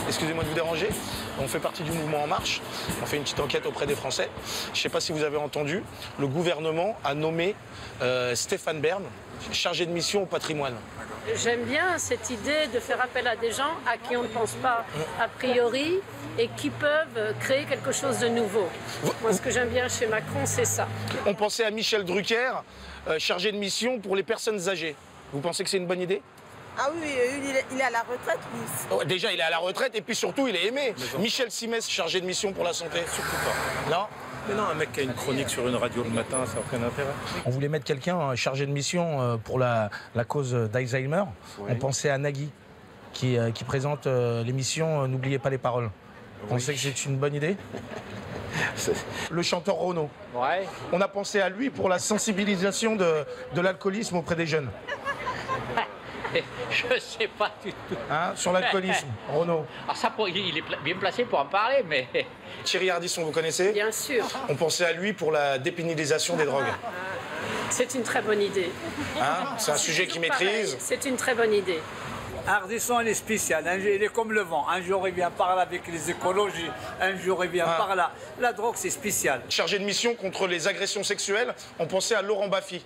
excusez-moi de vous déranger. On fait partie du mouvement En Marche. On fait une petite enquête auprès des Français. Je ne sais pas si vous avez entendu, le gouvernement a nommé Stéphane Bern, chargé de mission au patrimoine. J'aime bien cette idée de faire appel à des gens à qui on ne pense pas a priori et qui peuvent créer quelque chose de nouveau. Moi, ce que j'aime bien chez Macron, c'est ça. On pensait à Michel Drucker, chargé de mission pour les personnes âgées. Vous pensez que c'est une bonne idée? Ah oui, il est à la retraite, lui. Oh, déjà, il est à la retraite et puis surtout, il est aimé. Michel Simès, chargé de mission pour la santé. Surtout pas. Non? Mais non, un mec qui a une chronique sur une radio le matin, ça n'a aucun intérêt. On voulait mettre quelqu'un chargé de mission pour la cause d'Alzheimer. Oui. On pensait à Nagui, qui présente l'émission N'oubliez pas les paroles. Vous pensez que c'est une bonne idée? Le chanteur Renaud. Ouais. On a pensé à lui pour la sensibilisation de l'alcoolisme auprès des jeunes. Je sais pas du tout. Hein, sur l'alcoolisme, Renaud. Alors ça, il est bien placé pour en parler, mais... Thierry Ardisson, vous connaissez? Bien sûr. On pensait à lui pour la dépénalisation des drogues. C'est une très bonne idée. Hein, c'est un sujet qu'il maîtrise. C'est une très bonne idée. Ardisson, il est spécial. Il est comme le vent. Un jour, il vient par là avec les écologies. Un jour, il vient par là. La drogue, c'est spécial. Chargé de mission contre les agressions sexuelles, on pensait à Laurent Baffy.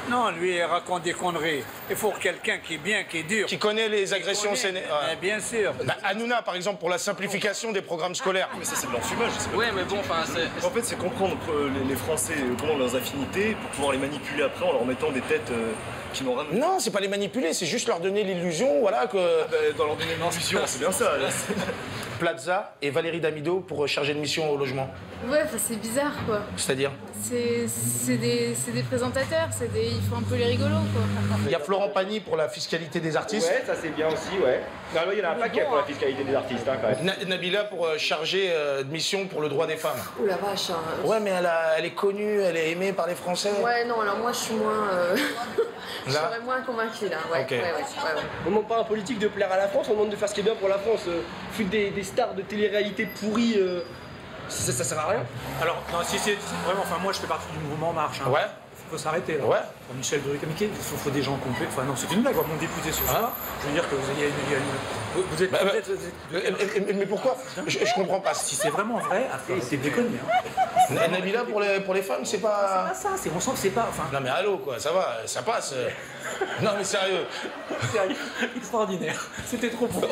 Non, lui, il raconte des conneries. Il faut quelqu'un qui est bien, qui est dur. Qui connaît les agressions... Bien sûr. Bah, Hanouna, par exemple, pour la simplification des programmes scolaires. Mais ça, c'est de l'enfumage. Ouais, mais bon, enfin... En fait, c'est comprendre les Français, comment leurs affinités, pour pouvoir les manipuler après en leur mettant des têtes qui n'ont rien... Non, c'est pas les manipuler, c'est juste leur donner l'illusion, voilà, que... Ah bah, dans leur donner l'illusion, c'est bien ça. Plaza et Valérie Damido pour charger de mission au logement. Ouais, c'est bizarre, quoi. C'est-à-dire? C'est des présentateurs, ils font un peu les rigolos, quoi. Il y a Florent Pagny pour la fiscalité des artistes. Ouais, ça c'est bien aussi, ouais. Non, il y en a un paquet pour la fiscalité des artistes, hein, quand même. Nabila pour charger de mission pour le droit des femmes. Ouh la vache. Hein. Ouais, mais elle est connue, elle est aimée par les Français. Ouais, non, alors moi je suis moins... je serais moins convaincue, là. Ouais, okay. ouais. On ne demande pas à un politique de plaire à la France, on demande de faire ce qui est bien pour la France. Foutre des stars de télé-réalité pourries, ça sert à rien. Alors, non, si c'est vraiment... Enfin, moi, je fais partie du mouvement En Marche. Hein. Ouais. Il faut s'arrêter, là. Ouais. Pour Michel Drucker, il faut des gens complets. Enfin, non, c'est une blague, mon député ce soir. Je veux dire que vous êtes... Mais pourquoi? Je comprends pas. Si c'est vraiment vrai, c'est déconné. Hein. Nabila pour les femmes, c'est pas... C'est pas ça, on sent que c'est pas... Enfin... Non mais allô, quoi, ça va, ça passe. Non mais sérieux. C'est extraordinaire. C'était trop beau.